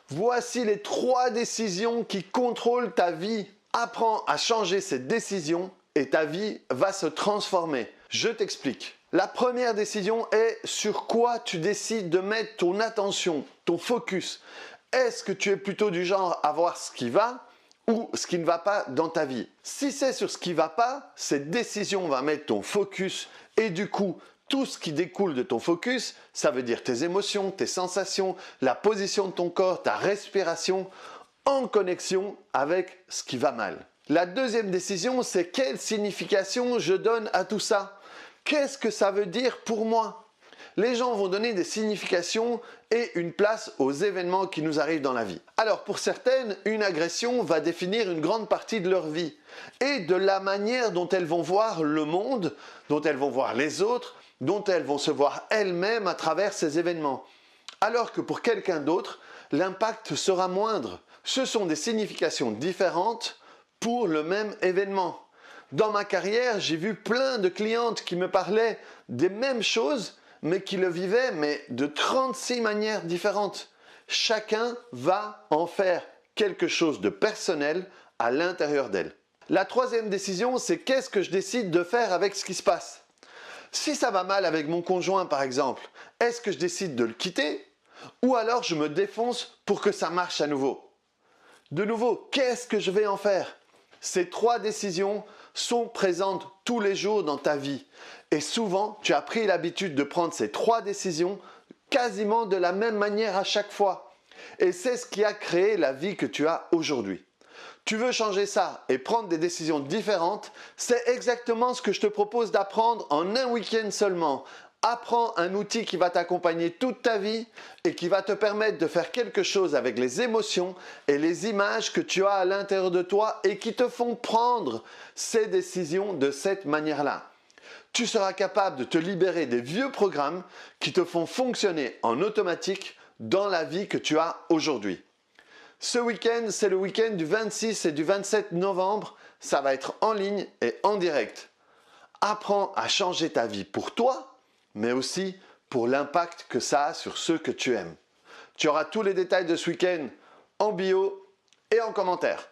Voici les 3 décisions qui contrôlent ta vie. Apprends à changer ces décisions et ta vie va se transformer. Je t'explique. La première décision est sur quoi tu décides de mettre ton attention, ton focus. Est-ce que tu es plutôt du genre à voir ce qui va ou ce qui ne va pas dans ta vie? Si c'est sur ce qui ne va pas, cette décision va mettre ton focus et du coup, tout ce qui découle de ton focus, ça veut dire tes émotions, tes sensations, la position de ton corps, ta respiration, en connexion avec ce qui va mal. La deuxième décision, c'est quelle signification je donne à tout ça? Qu'est-ce que ça veut dire pour moi? Les gens vont donner des significations et une place aux événements qui nous arrivent dans la vie. Alors pour certaines, une agression va définir une grande partie de leur vie et de la manière dont elles vont voir le monde, dont elles vont voir les autres, dont elles vont se voir elles-mêmes à travers ces événements. Alors que pour quelqu'un d'autre, l'impact sera moindre. Ce sont des significations différentes pour le même événement. Dans ma carrière, j'ai vu plein de clientes qui me parlaient des mêmes choses, mais qui le vivaient de 36 manières différentes. Chacun va en faire quelque chose de personnel à l'intérieur d'elle. La troisième décision, c'est qu'est-ce que je décide de faire avec ce qui se passe? Si ça va mal avec mon conjoint par exemple, est-ce que je décide de le quitter ou alors je me défonce pour que ça marche à nouveau? De nouveau, qu'est-ce que je vais en faire? Ces 3 décisions sont présentes tous les jours dans ta vie et souvent tu as pris l'habitude de prendre ces 3 décisions quasiment de la même manière à chaque fois et c'est ce qui a créé la vie que tu as aujourd'hui. Tu veux changer ça et prendre des décisions différentes, c'est exactement ce que je te propose d'apprendre en un week-end seulement. Apprends un outil qui va t'accompagner toute ta vie et qui va te permettre de faire quelque chose avec les émotions et les images que tu as à l'intérieur de toi et qui te font prendre ces décisions de cette manière-là. Tu seras capable de te libérer des vieux programmes qui te font fonctionner en automatique dans la vie que tu as aujourd'hui. Ce week-end, c'est le week-end du 26 et du 27 novembre. Ça va être en ligne et en direct. Apprends à changer ta vie pour toi, mais aussi pour l'impact que ça a sur ceux que tu aimes. Tu auras tous les détails de ce week-end en bio et en commentaire.